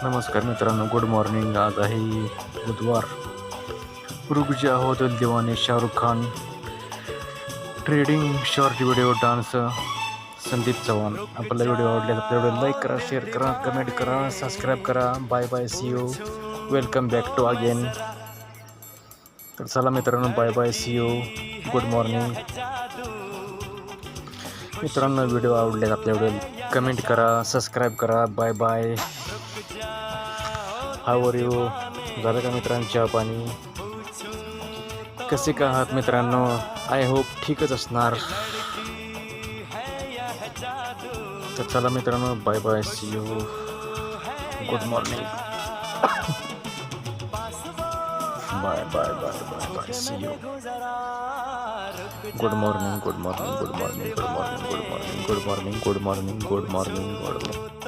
नमस्कार मित्रांनो, good morning. आज आहे बुधवार. रुक जा हो दिल दीवाने, Shahrukh Khan. Trending short video dance Sandeep Chavan. आपला व्हिडिओ आवडल्यास आपल्या व्हिडिओ लाईक करा, शेअर करा, कमेंट करा, सबस्क्राईब करा. Bye bye, see you. Welcome back to again. तर चला मित्रांनो, bye bye, see you. Good morning. मित्रांनो, व्हिडिओ आवडल्यास आपल्या व्हिडिओ कमेंट करा, सबस्क्राईब करा. Bye bye. How are you? झालं का मित्रांनो चहा पाणी? कसे का आहात मित्रांनो? आय होप ठीकच असणार. तर चला मित्रांनो, bye bye, see you. Good morning. Bye bye bye bye bye, see you. Good morning, good morning, good morning, good morning, good morning, good morning, good morning, good morning, good morning.